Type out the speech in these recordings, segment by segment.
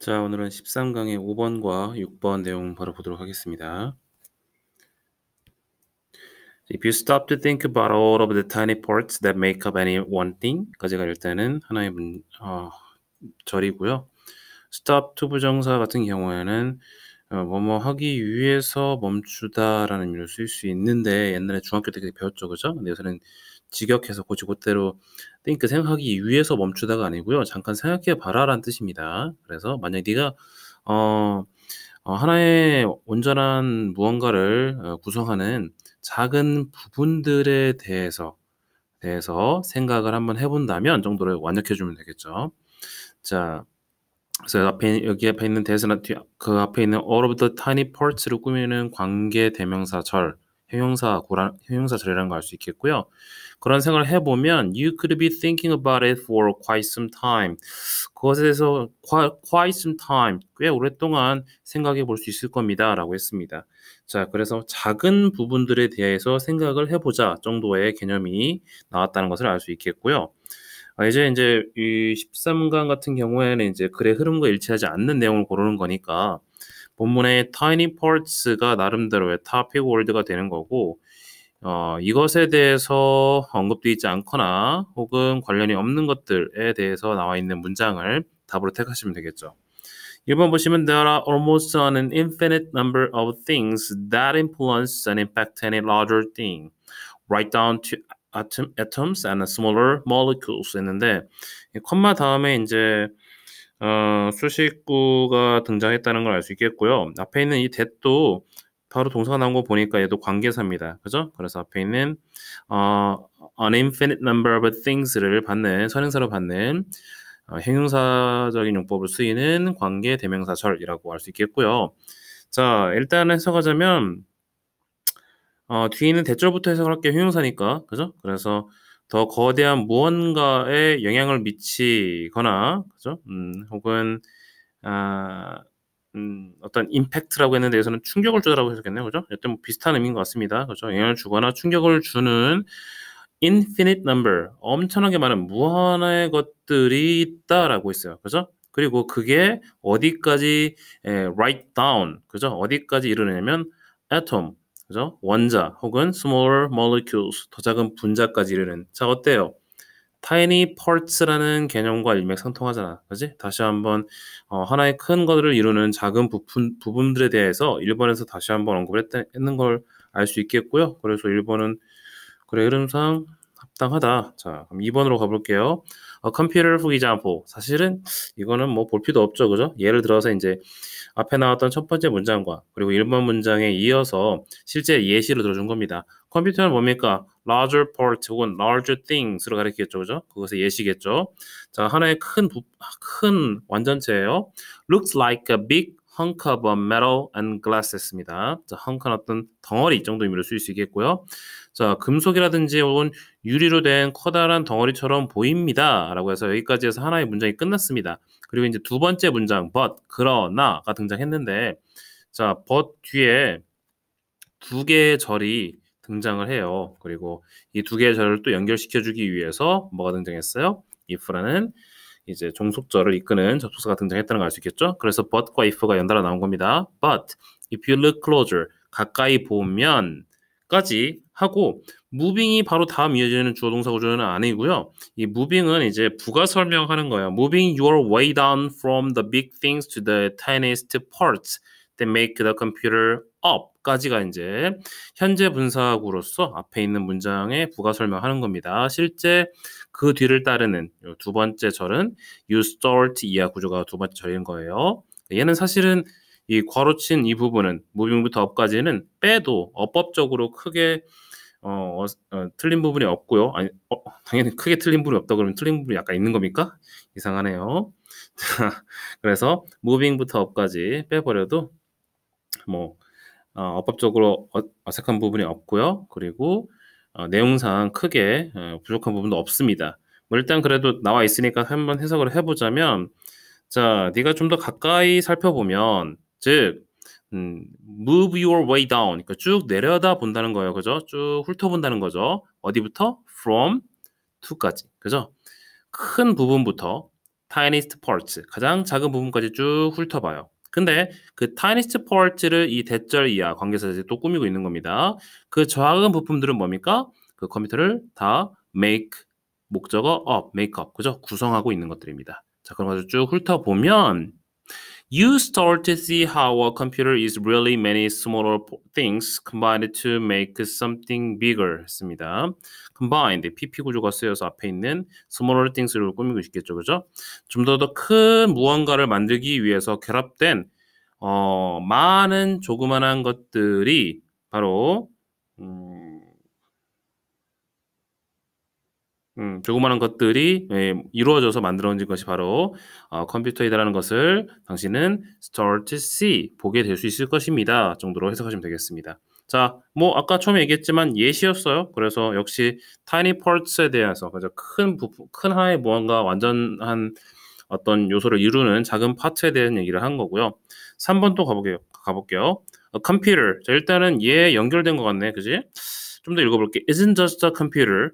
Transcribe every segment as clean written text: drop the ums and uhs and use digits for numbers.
자, 오늘은 13강의 5번과 6번 내용 바로 보도록 하겠습니다. If you stop to think about all of the tiny parts that make up any one thing, 까지가 일단은 하나의 절이고요. stop to 부정사 같은 경우에는 뭐뭐 하기 위해서 멈추다라는 의미로 쓸 수 있는데 옛날에 중학교 때 배웠죠, 그죠? 근데 요새는 직역해서 곧대로 think 생각하기 위해서 멈추다가 아니고요. 잠깐 생각해 봐라라는 뜻입니다. 그래서 만약 네가 하나의 온전한 무언가를 구성하는 작은 부분들에 대해서 생각을 한번 해본다면 정도로 완역해주면 되겠죠. 자, 그래서 여기 앞에 있는 대사나 그 앞에 있는 all of the tiny parts를 꾸미는 관계 대명사절, 형용사절이라는 걸 알 수 있겠고요. 그런 생각을 해보면 you could be thinking about it for quite some time. 그것에 대해서 quite some time, 꽤 오랫동안 생각해 볼 수 있을 겁니다. 라고 했습니다. 자, 그래서 작은 부분들에 대해서 생각을 해보자 정도의 개념이 나왔다는 것을 알 수 있겠고요. 이제 이 13강 같은 경우에는 이제 글의 흐름과 일치하지 않는 내용을 고르는 거니까 본문의 tiny parts가 나름대로의 topic word가 되는 거고 이것에 대해서 언급되어 있지 않거나 혹은 관련이 없는 것들에 대해서 나와 있는 문장을 답으로 택하시면 되겠죠. 1번 보시면 there are almost an infinite number of things that influence and impact any larger thing. Right down to atoms and smaller molecules 했는데 컴마 다음에 이제 수식구가 등장했다는 걸 알 수 있겠고요. 앞에 있는 이 that도 바로 동사가 나온 거 보니까 얘도 관계사입니다. 그죠? 그래서 앞에 있는 an infinite number of things를 받는 선행사로 받는 형용사적인 용법을 쓰이는 관계 대명사절이라고 할 수 있겠고요. 자, 일단 해석하자면 뒤에 있는 대절부터 해석할게요. 형용사니까. 그죠? 그래서 더 거대한 무언가에 영향을 미치거나, 그죠? 혹은, 어떤 임팩트라고 했는데 여기서는 충격을 주다라고 해석했네요. 그죠? 여튼 뭐 비슷한 의미인 것 같습니다. 그죠? 영향을 주거나 충격을 주는 infinite number, 엄청나게 많은 무한의 것들이 있다라고 있어요. 그죠? 그리고 그게 어디까지 write down, 그죠? 어디까지 이르느냐면 atom, 그죠? 원자 혹은 smaller molecules, 더 작은 분자까지 이르는. 자, 어때요? tiny parts라는 개념과 일맥상통하잖아. 그지? 다시 한번 하나의 큰 것들을 이루는 작은 부분들에 대해서 1번에서 다시 한번 언급을 했는 걸 알 수 있겠고요. 그래서 1번은 그래 흐름상 합당하다. 자, 그럼 2번으로 가볼게요. computer for example. 사실은 이거는 뭐 볼 필요도 없죠. 그죠? 예를 들어서 이제 앞에 나왔던 첫 번째 문장과 그리고 1번 문장에 이어서 실제 예시를 들어준 겁니다. 컴퓨터는 뭡니까? larger part 혹은 larger things로 가리키겠죠. 그죠? 그것의 예시겠죠. 자, 하나의 큰 완전체예요. looks like a big hunk of metal and glass 했습니다. 자, hunk는 어떤 덩어리 정도 의미로 쓸 수 있겠고요. 자, 금속이라든지 혹은 유리로 된 커다란 덩어리처럼 보입니다. 라고 해서 여기까지 해서 하나의 문장이 끝났습니다. 그리고 이제 두 번째 문장, but, 그러나가 등장했는데, 자, but 뒤에 두 개의 절이 등장을 해요. 그리고 이 두 개의 절을 또 연결시켜주기 위해서 뭐가 등장했어요? if라는 이제 종속절을 이끄는 접속사가 등장했다는 걸 알 수 있겠죠? 그래서 but과 if가 연달아 나온 겁니다. But if you look closer, 가까이 보면 까지 하고 moving이 바로 다음 이어지는 주어 동사 구조는 아니고요. 이 moving은 이제 부가 설명하는 거예요. Moving your way down from the big things to the tiniest parts that make the computer up 까지가 이제 현재 분사구로서 앞에 있는 문장에 부가 설명하는 겁니다. 실제 그 뒤를 따르는 두 번째 절은 you start 이하 구조가 두 번째 절인 거예요. 얘는 사실은 이 괄호친 이 부분은 무빙부터 업까지는 빼도 어법적으로 크게 틀린 부분이 없고요. 아니, 당연히 크게 틀린 부분이 없다 그러면 틀린 부분이 약간 있는 겁니까? 이상하네요. 그래서 무빙부터 업까지 빼버려도 뭐 어법적으로 어색한 부분이 없고요. 그리고 내용상 크게 부족한 부분도 없습니다. 뭐 일단 그래도 나와 있으니까 한번 해석을 해보자면 자, 네가 좀 더 가까이 살펴보면 즉 move your way down, 그러니까 쭉 내려다 본다는 거예요. 그죠? 쭉 훑어본다는 거죠. 어디부터? from to까지. 그죠? 큰 부분부터 tiniest parts, 가장 작은 부분까지 쭉 훑어봐요. 근데 그 tiniest parts를 이 대절 이하 관계사들이 또 꾸미고 있는 겁니다. 그 작은 부품들은 뭡니까? 그 컴퓨터를 다 make, 목적어 up, make up, 그죠? 구성하고 있는 것들입니다. 자, 그럼 아주 쭉 훑어보면 You start to see how a computer is really many smaller things combined to make something bigger 했습니다. combined, PP 구조가 쓰여서 앞에 있는 smaller things를 꾸미고 있겠죠, 그죠? 좀 더 큰 무언가를 만들기 위해서 결합된 많은 조그만한 것들이 바로 조그마한 것들이 이루어져서 만들어진 것이 바로 컴퓨터이다라는 것을 당신은 start to see, 보게 될 수 있을 것입니다. 정도로 해석하시면 되겠습니다. 자, 뭐 아까 처음에 얘기했지만 예시였어요. 그래서 역시 tiny parts에 대해서 큰 부품, 큰 하나의 무언가 완전한 어떤 요소를 이루는 작은 파트에 대한 얘기를 한 거고요. 3번 또 가볼게요. computer. 자, 일단은 얘 연결된 것 같네. 그지? 좀 더 읽어볼게. Isn't just a computer.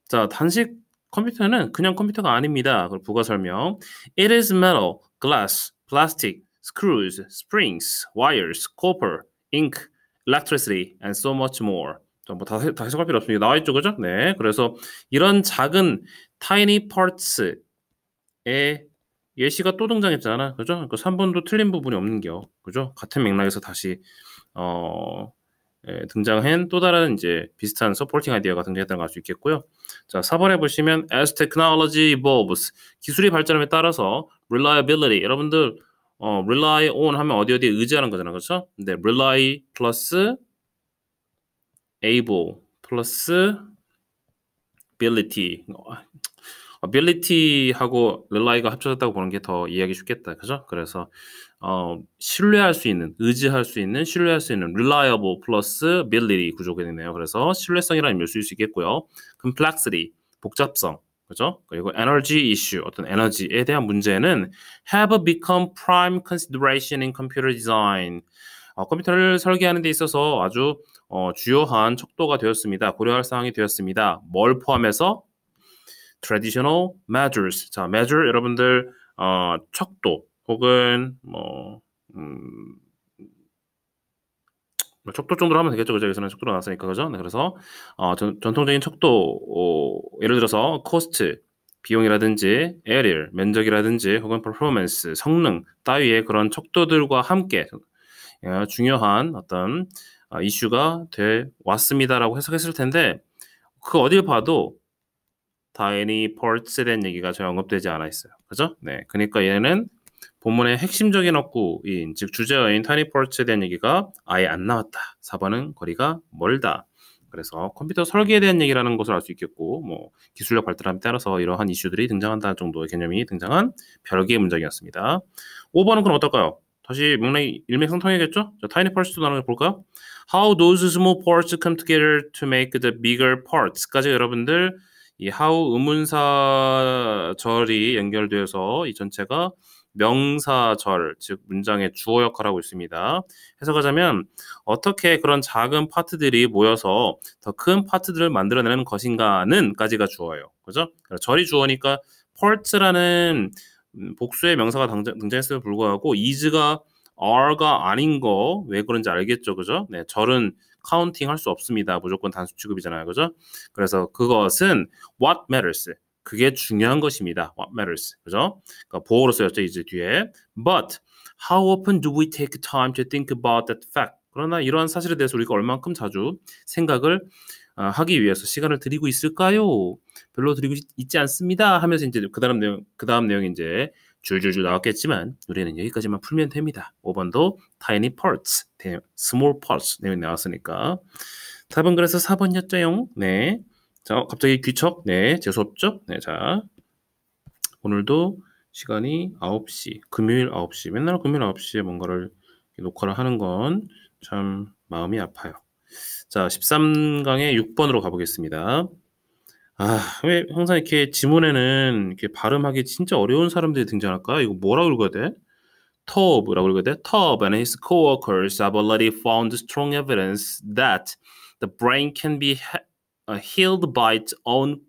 자, 단식 컴퓨터는 그냥 컴퓨터가 아닙니다. 그리고 부가 설명. It is metal, glass, plastic, screws, springs, wires, copper, ink, electricity, and so much more. 다 해석할 필요 없습니다. 나와 있죠, 그죠? 네, 그래서 이런 작은 tiny parts의 예시가 또 등장했잖아, 그죠? 그 3번도 틀린 부분이 없는겨, 그죠? 같은 맥락에서 다시 등장한 또 다른 이제 비슷한 서포팅 아이디어가 등장했다는 걸 알 수 있겠고요. 자, 4번에 보시면 as technology evolves, 기술이 발전함에 따라서 reliability, 여러분들 rely on 하면 어디에 의지하는 거잖아요, 그렇죠? 근데 rely 플러스 able 플러스 ability, ability하고 rely가 합쳐졌다고 보는 게 더 이해하기 쉽겠다, 그죠? 그래서 신뢰할 수 있는, 의지할 수 있는, 신뢰할 수 있는 reliable 플러스 ability 구조가 되네요. 그래서 신뢰성이라는 의미를 쓸 수 있겠고요. complexity, 복잡성, 그죠? 그리고 energy issue, 어떤 에너지에 대한 문제는 have become prime consideration in computer design. 컴퓨터를 설계하는 데 있어서 아주 주요한 척도가 되었습니다. 고려할 사항이 되었습니다. 뭘 포함해서? traditional measures. 자, measure 여러분들 척도 혹은 척도 정도로 하면 되겠죠, 그죠? 여기서는 척도로 나왔으니까, 그죠? 네, 그래서 전통적인 척도, 예를 들어서 cost, 비용이라든지 area, 면적이라든지 혹은 performance, 성능 따위의 그런 척도들과 함께 중요한 어떤 이슈가 돼 왔습니다라고 해석했을 텐데 그 어딜 봐도 tiny parts에 대한 얘기가 전혀 언급되지 않아 있어요. 그죠? 네, 그러니까 얘는 본문의 핵심적인 어구인, 즉 주제어인 tiny parts에 대한 얘기가 아예 안 나왔다. 4번은 거리가 멀다. 그래서 컴퓨터 설계에 대한 얘기라는 것을 알 수 있겠고, 뭐 기술력 발달함에 따라서 이러한 이슈들이 등장한다는 정도의 개념이 등장한 별개의 문장이었습니다. 5번은 그럼 어떨까요? 다시 맥락이 일맥상통하겠죠? 자, tiny parts도 나눠 볼까요? How those small parts come together to make the bigger parts까지 여러분들 이 how 의문사절이 연결되어서 이 전체가 명사절, 즉 문장의 주어 역할을 하고 있습니다. 해석하자면 어떻게 그런 작은 파트들이 모여서 더 큰 파트들을 만들어내는 것인가는 까지가 주어예요. 그죠? 절이 주어니까 parts라는 복수의 명사가 등장했음에도 불구하고 is가 are가 아닌 거 왜 그런지 알겠죠, 그죠? 네, 절은 카운팅 할 수 없습니다. 무조건 단수 취급이잖아요, 그죠? 그래서 그것은 what matters, 그게 중요한 것입니다. what matters, 그죠? 그러니까 보어로 쓰였죠, 이제 뒤에. But how often do we take time to think about that fact? 그러나 이러한 사실에 대해서 우리가 얼만큼 자주 생각을 하기 위해서 시간을 들이고 있을까요? 별로 들이고 있지 않습니다. 하면서 이제 그 다음 내용이 이제 줄줄줄 나왔겠지만 우리는 여기까지만 풀면 됩니다. 5번도 tiny parts, small parts 내용이 나왔으니까. 4번 그래서 4번이었죠요. 네. 자, 갑자기 귀척. 네, 재수없죠? 네, 자. 오늘도 시간이 9시, 금요일 9시. 맨날 금요일 9시에 뭔가를 녹화를 하는 건 참 마음이 아파요. 자, 13강의 6번으로 가보겠습니다. 왜 항상 이렇게 지문에는 이렇게 발음하기 진짜 어려운 사람들이 등장할까? 이거 뭐라고 읽어야 돼? Taub라고 읽어야 돼? Taub and his co-workers have already found strong evidence that the brain can be healed by its own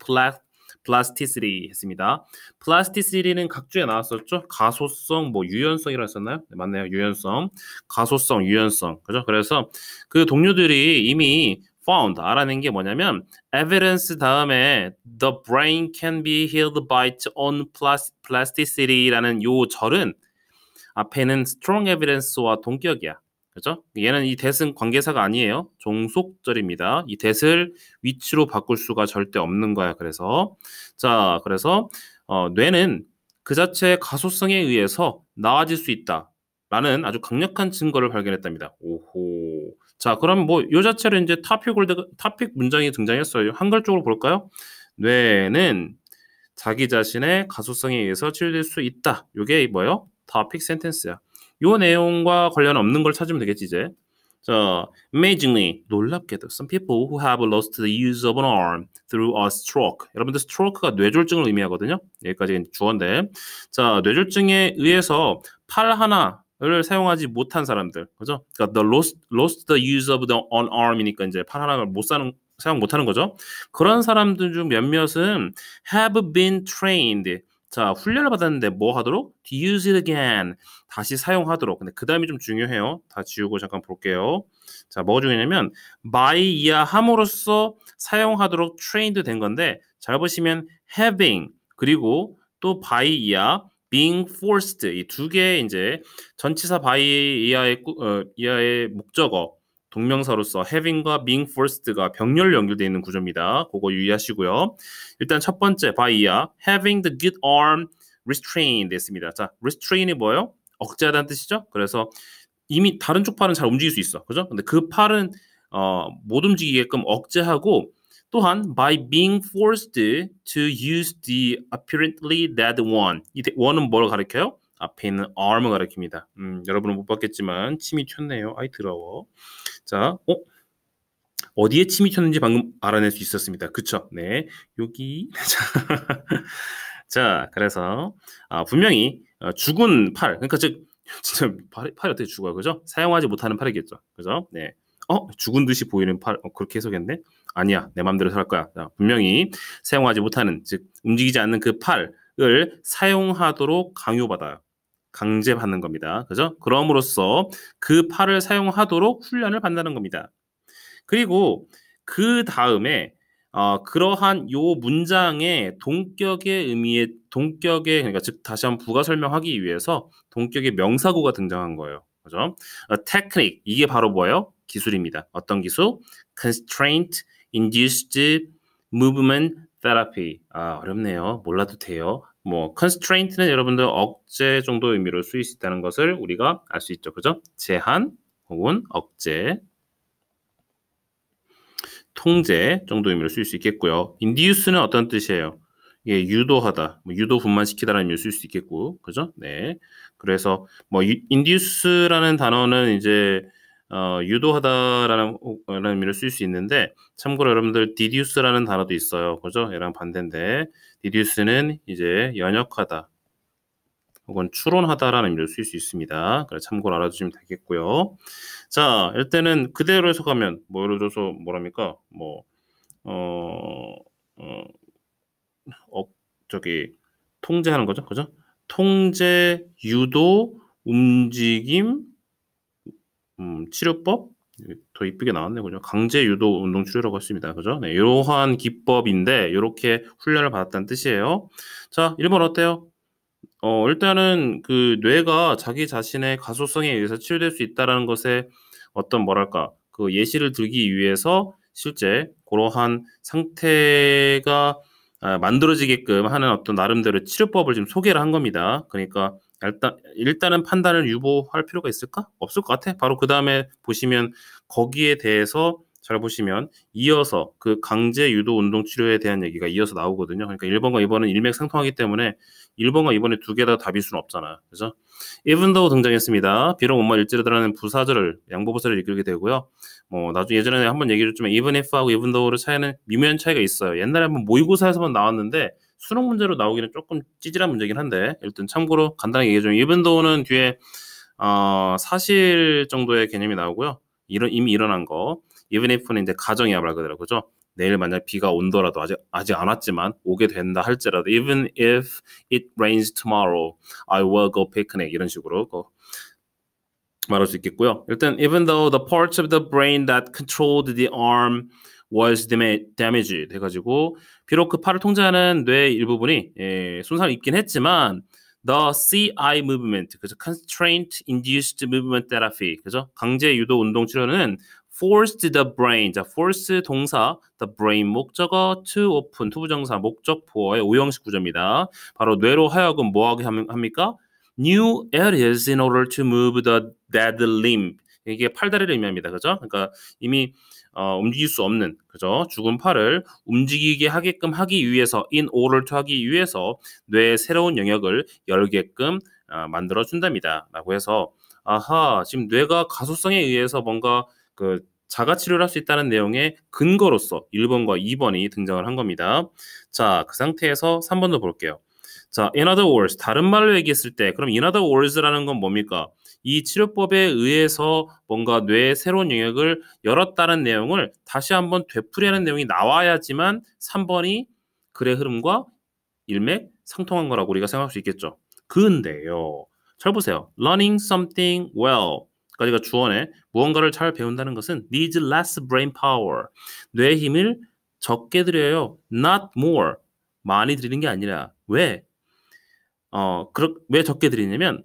plasticity 했습니다. plasticity는 각주에 나왔었죠. 가소성, 뭐 유연성이라 했었나요? 네, 맞네요. 유연성, 가소성, 유연성. 그죠? 그래서 그 동료들이 이미 found 알아낸 게 뭐냐면 evidence 다음에 the brain can be healed by its own plasticity라는 요 절은 앞에는 strong evidence와 동격이야. 그죠? 얘는 이 that은 관계사가 아니에요. 종속절입니다. 이 that을 위치로 바꿀 수가 절대 없는 거야. 그래서 그래서 뇌는 그 자체의 가소성에 의해서 나아질 수 있다라는 아주 강력한 증거를 발견했답니다. 오호. 자, 그럼 뭐 요 자체로 이제 토픽 문장이 등장했어요. 한글 쪽으로 볼까요? 뇌는 자기 자신의 가소성에 의해서 치료될 수 있다. 요게 뭐예요? topic sentence야. 요 내용과 관련 없는 걸 찾으면 되겠지 이제. 자, amazingly 놀랍게도 some people who have lost the use of an arm through a stroke. 여러분들 stroke가 뇌졸중을 의미하거든요. 여기까지 주어인데. 자, 뇌졸중에 의해서 팔 하나를 사용하지 못한 사람들, 그죠? 그러니까 the lost the use of the an arm이니까 이제 팔 하나를 사용 못하는 거죠. 그런 사람들 중 몇몇은 have been trained. 자, 훈련을 받았는데 뭐 하도록? To use it again. 다시 사용하도록. 근데 그 다음이 좀 중요해요. 다 지우고 잠깐 볼게요. 자, 뭐가 중요하냐면 by 이하 함으로써 사용하도록 trained 된 건데 잘 보시면 having 그리고 또 by 이하 being forced 이 두 개의 이제 전치사 by 이하의 목적어 동명사로서 having과 being forced가 병렬로 연결되어 있는 구조입니다. 그거 유의하시고요. 일단 첫 번째 바이야 having the good arm restrained 했습니다. 자, restrain이 뭐예요? 억제하다는 뜻이죠. 그래서 이미 다른 쪽 팔은 잘 움직일 수 있어. 그죠? 근데 그 팔은 못 움직이게끔 억제하고 또한 by being forced to use the apparently dead one. 이 one은 뭘 가리켜요? 앞에 있는 arm을 가리킵니다. 여러분은 못 봤겠지만 침이 튀었네요. 아이 더러워. 자, 어디에 침이 튀었는지 방금 알아낼 수 있었습니다. 그쵸? 네, 여기. 자, 그래서 분명히 죽은 팔, 그러니까 즉 진짜 팔이 어떻게 죽어요, 그죠? 사용하지 못하는 팔이겠죠, 그죠? 네, 죽은 듯이 보이는 팔, 그렇게 해석했네. 아니야, 내 맘대로 할 거야. 자, 분명히 사용하지 못하는, 즉 움직이지 않는 그 팔을 사용하도록 강요받아요. 강제받는 겁니다. 그죠? 그럼으로써 그 팔을 사용하도록 훈련을 받는 겁니다. 그리고 그 다음에 그러한 요 문장의 그러니까 즉 다시 한번 부가 설명하기 위해서 동격의 명사구가 등장한 거예요. 그죠? 테크닉 이게 바로 뭐예요? 기술입니다. 어떤 기술? Constraint Induced Movement Therapy. 어렵네요. 몰라도 돼요. 뭐 constraint는 여러분들 억제 정도 의미로 쓰일 수 있다는 것을 우리가 알 수 있죠. 그죠? 제한 혹은 억제, 통제 정도 의미로 쓰일 수 있겠고요. induce는 어떤 뜻이에요? 이게 유도하다, 뭐 유도 분만시키다라는 의미로 쓰일 수 있겠고, 그죠? 네. 그래서 뭐 induce라는 단어는 이제 유도하다라는 의미로 쓸 수 있는데 참고로 여러분들 deduce라는 단어도 있어요. 그죠? 얘랑 반대인데 deduce는 이제 연역하다 혹은 추론하다라는 의미로 쓸 수 있습니다. 그래서 참고로 알아두시면 되겠고요. 자, 일단은 그대로 해석하면 뭐 예를 들어서 뭐랍니까? 뭐 통제하는 거죠. 그죠? 통제, 유도, 움직임, 치료법 더 이쁘게 나왔네, 그죠? 강제 유도 운동 치료라고 했습니다, 그죠? 네, 이러한 기법인데 이렇게 훈련을 받았다는 뜻이에요. 자, 1번 어때요? 일단은 그 뇌가 자기 자신의 가소성에 의해서 치료될 수 있다라는 것에 어떤 뭐랄까 그 예시를 들기 위해서 실제 그러한 상태가 만들어지게끔 하는 어떤 나름대로 치료법을 지금 소개를 한 겁니다. 그러니까 일단은 판단을 유보할 필요가 있을까? 없을 것 같아. 바로 그 다음에 보시면 거기에 대해서 잘 보시면 이어서 그 강제 유도 운동 치료에 대한 얘기가 이어서 나오거든요. 그러니까 1번과 2번은 일맥상통하기 때문에 1번과 2번의 두 개 다 답일 수는 없잖아. 그죠? even though 등장했습니다. 비록 엄마 일지를 부사절을 양보부사를 이끌게 되고요. 뭐 나중에 예전에 한번 얘기를 했지만 even if하고 even though의 차이는 미묘한 차이가 있어요. 옛날에 한번 모의고사에서만 나왔는데 수능 문제로 나오기는 조금 찌질한 문제긴 한데 일단 참고로 간단하게 얘기해 주면 even though는 뒤에 사실 정도의 개념이 나오고요. 이미 일어난 거. even if는 이제 가정이야 말 그대로. 그죠? 내일 만약 비가 온더라도 아직 안 왔지만 오게 된다 할지라도 even if it rains tomorrow, I will go picnic 이런 식으로 말할 수 있겠고요. 일단 even though the parts of the brain that controlled the arm was damaged 해가지고 비록 그 팔을 통제하는 뇌의 일부분이 손상을 입긴 했지만 the CI movement, 그죠? Constraint Induced Movement Therapy, 그죠? 강제 유도 운동 치료는 forced the brain, 자, force 동사, the brain 목적어, to open, 투부정사, 목적보어의 오형식 구조입니다. 바로 뇌로 하여금 뭐하게 합니까? New areas in order to move the dead limb. 이게 팔다리를 의미합니다. 그죠? 그러니까 이미 움직일 수 없는, 그죠? 죽은 팔을 움직이게 하게끔 하기 위해서, in order to 하기 위해서 뇌의 새로운 영역을 열게끔 만들어 준답니다. 라고 해서, 아하, 지금 뇌가 가소성에 의해서 뭔가 그 자가 치료를 할 수 있다는 내용의 근거로서 1번과 2번이 등장을 한 겁니다. 자, 그 상태에서 3번도 볼게요. 자, in other words, 다른 말로 얘기했을 때, 그럼 in other words라는 건 뭡니까? 이 치료법에 의해서 뭔가 뇌의 새로운 영역을 열었다는 내용을 다시 한번 되풀이하는 내용이 나와야지만 3번이 글의 흐름과 일맥상통한 거라고 우리가 생각할 수 있겠죠. 근데요, 잘 보세요. Learning something well 까지가 주어네. 무언가를 잘 배운다는 것은 needs less brain power. 뇌의 힘을 적게 들여요. Not more. 많이 들이는 게 아니라. 왜? 왜 적게 들이냐면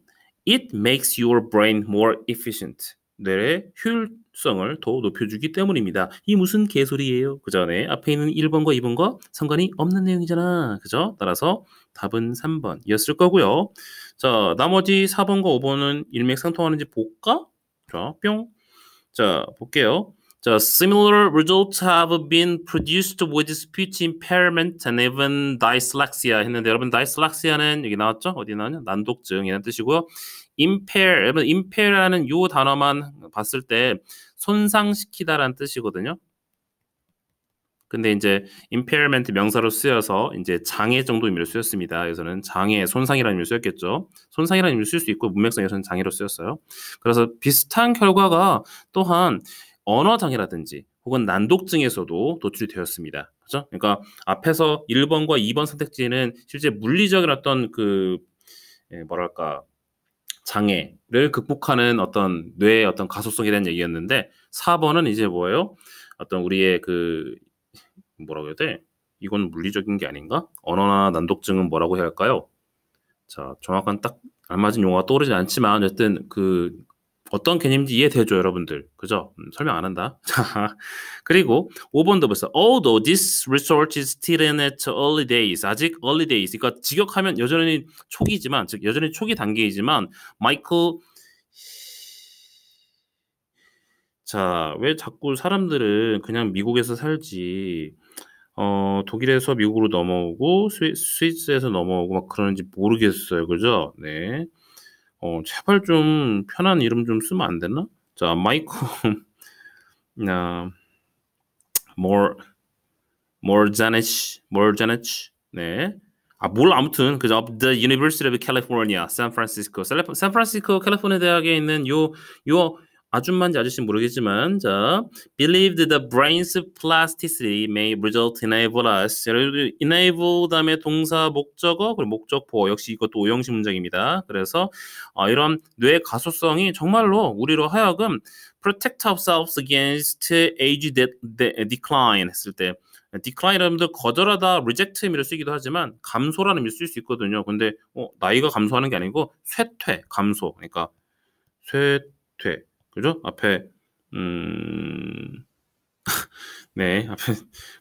it makes your brain more efficient. 뇌의 효율성을 더 높여주기 때문입니다. 이 무슨 개소리예요? 그 전에 앞에 있는 1번과 2번과 상관이 없는 내용이잖아. 그죠? 따라서 답은 3번이었을 거고요. 자, 나머지 4번과 5번은 일맥상통하는지 볼까? 자, 뿅. 자, 볼게요. 자, similar results have been produced with speech impairment and even dyslexia 했는데 여러분 dyslexia는 여기 나왔죠? 어디 나왔냐? 난독증이라는 뜻이고요. 여러분 impair라는 요 단어만 봤을 때 손상시키다라는 뜻이거든요. 근데 이제 impairment 명사로 쓰여서 이제 장애 정도 의미로 쓰였습니다. 그래서는 장애, 손상이라는 의미로 쓰였겠죠. 손상이라는 의미로 쓸 수 있고 문맥상에서는 장애로 쓰였어요. 그래서 비슷한 결과가 또한 언어 장애라든지 혹은 난독증에서도 도출이 되었습니다. 그렇죠? 그러니까 앞에서 1번과 2번 선택지는 실제 물리적인 어떤 뭐랄까 장애를 극복하는 어떤 뇌의 어떤 가소성에 대한 얘기였는데 4번은 이제 뭐예요? 어떤 우리의 뭐라고 해야 돼? 이건 물리적인 게 아닌가? 언어나 난독증은 뭐라고 해야 할까요? 자, 정확한 딱 알맞은 용어가 떠오르지 않지만 어쨌든 어떤 개념인지 이해되죠, 여러분들. 그죠? 설명 안 한다. 자, 그리고 5번도 벌써 although this research is still in its early days. 아직 early days. 그러니까 직역하면 여전히 초기지만, 즉 여전히 초기 단계이지만 마이클 자, 왜 자꾸 사람들은 그냥 미국에서 살지 독일에서 미국으로 넘어오고 스위스에서 넘어오고 막 그러는지 모르겠어요. 그죠? 네. 제발 좀 편한 이름 좀 쓰면 안 되나? 자, 마이클 모르자네치 네. 아무튼 그죠? The University of California, 샌프란시스코 캘리포니아 대학에 있는 요 아줌마인지 아저씨는 모르겠지만 자, believed the brain's plasticity may result enable us. enable 다음에 동사 목적어 그리고 목적보 역시 이것도 오형식 문장입니다. 그래서 이런 뇌의 가소성이 정말로 우리로 하여금 protect ourselves against age decline 했을 때 decline 여러분들 거절하다 reject 의미로 쓰기도 하지만 감소라는 의미로 쓸 수 있거든요. 근데 나이가 감소하는 게 아니고 쇠퇴 감소 그러니까 쇠퇴 그죠? 앞에 네, 앞에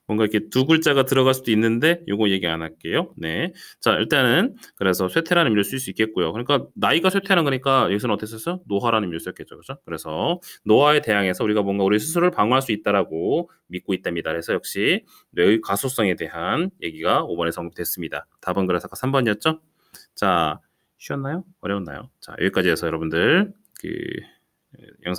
뭔가 이렇게 두 글자가 들어갈 수도 있는데 요거 얘기 안 할게요. 네, 자 일단은 그래서 쇠퇴라는 의미로 쓸 수 있겠고요. 그러니까 나이가 쇠퇴하는 거니까 여기서는 어떻게 썼어요? 노화라는 의미로 썼겠죠, 그죠? 그래서 노화에 대항해서 우리가 뭔가 우리 스스로를 방어할 수 있다라고 믿고 있답니다. 그래서 역시 뇌의 가소성에 대한 얘기가 5번에서 언급됐습니다. 답은 그래서 아까 3번이었죠? 자, 쉬웠나요? 어려웠나요? 자 여기까지 해서 여러분들 영상